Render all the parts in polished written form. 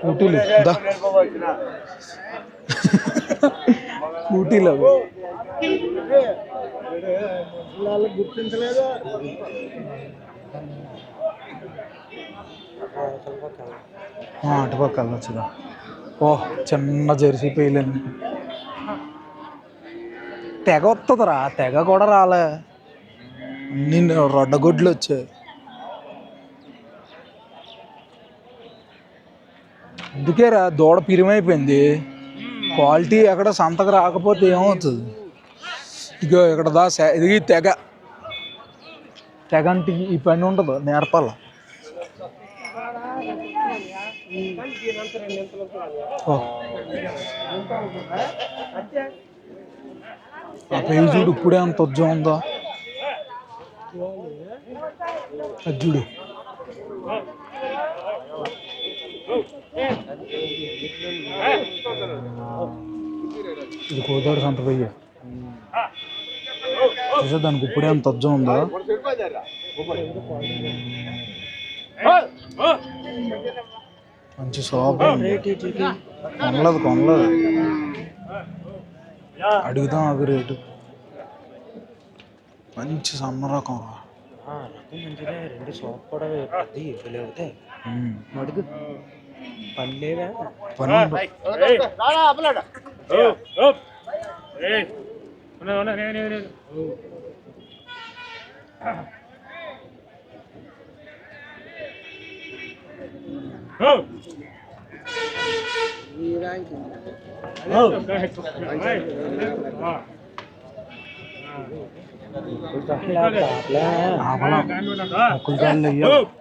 ఊటీలు ఊటీలు అవి గుర్తించలేదు. అటుపక్క వెళ్ళొచ్చుదా. ఓ చిన్న జెర్సీ పేయలేని తెగ వస్తుందిరా, తెగ కూడా రాలే, అన్ని రొడ్డగొడ్లు వచ్చాయి. అందుకేరా దూడ పిరిమైపోయింది. క్వాలిటీ ఎక్కడ సంతకు రాకపోతే ఏమవుతుంది? ఇగో ఇక్కడ దా ఇది తెగ తెగంటి ఈ పని ఉండదు, నేర్పాల. ఆ పేరు చూడు, ఇప్పుడే అంత ఉజ్జం ఉందో అది చూడు. ఇది కోదాడు సంత పోయి చూసా, దానికి ఇప్పుడే అంత ఉజ్జం ఉందో. మంచి షాప్ కొనలేదు కొనలేదు, అడుగుదాం అది రేటు. మంచి సన్న రకం రా, రెండు షాప్ కూడా అడుగు పనిలేదా పని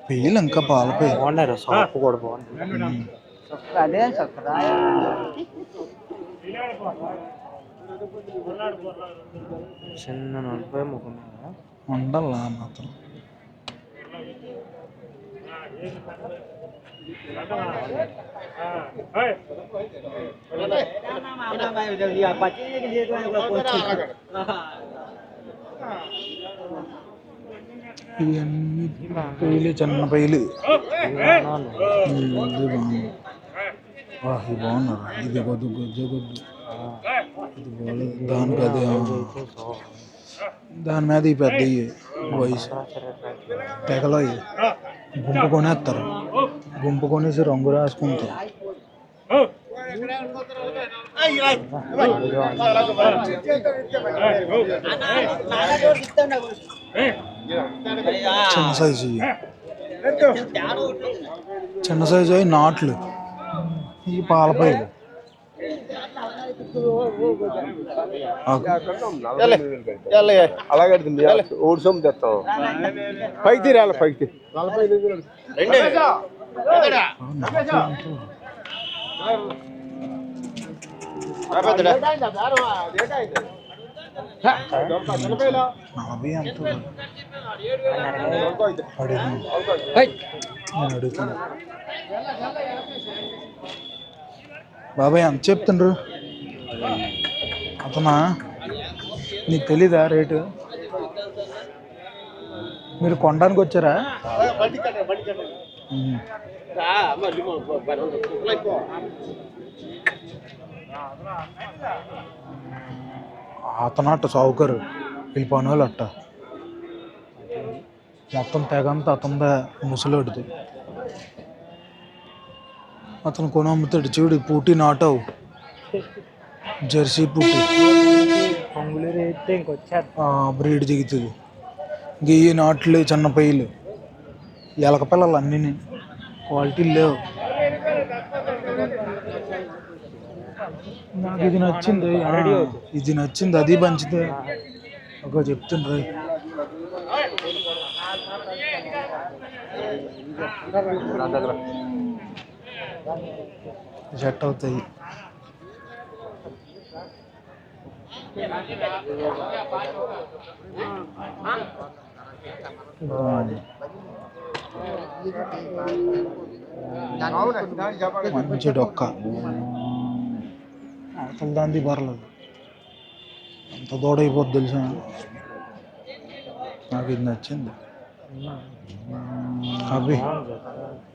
పేలు ఇంకా పాల పేలు బాగున్నారు. షాప్ కూడా బాగుంది. చిన్న నలభై ముఖం ఉండాలా మాత్రం. ఇవన్నీ పేలు, చిన్న పేలు. ఇది బాగుంది, ఇది బాగున్నారా? ఇది గొద్దు గొద్దు గొద్దు, ఇది బాగాలేదు. దానికి అదే దాని మీద ఈ పెద్ద వయసు తెగలో గుంపు కొనేస్తారు, గుంపు కొనేసి రంగు రాసుకుంటారు. చిన్న సైజు, చిన్న సైజు అవి నాట్లు, ఈ పాలపైలు. అలాగే ఓడి సొమ్ము తెస్తాం, పైకి తీరాల పైకి. బాబాయ్ ఎంత చెప్తుండ్రు? అతనా నీకు తెలీదా రేటు? మీరు కొనడానికి వచ్చారా? అతను అట్ట సౌకర్యం వెళ్ళిపోయిన వాళ్ళు అట్ట మొత్తం తెగంతా అతనిదే, ముసలోడిది. అతను కొని అమ్ముతాడు చూడు. పూటీ నాటవు, జెర్సీ పూటీ బ్రీడ్ దిగుతుంది. గియ్యి నాట్లు, చిన్న పైలు, ఎలక పిల్లలు అన్నీ క్వాలిటీ లేవు. నాకు ఇది నచ్చింది, ఇది నచ్చింది, అది మంచిదే ఒక చెప్తుండ్రు. సెట్ అవుతాయి. మంచి డొక్క, అసలు దాన్ని పర్లేదు. అంత దూడైపోద్ది తెలుసా. నాకు ఇది నచ్చింది. అవి బాగుంది.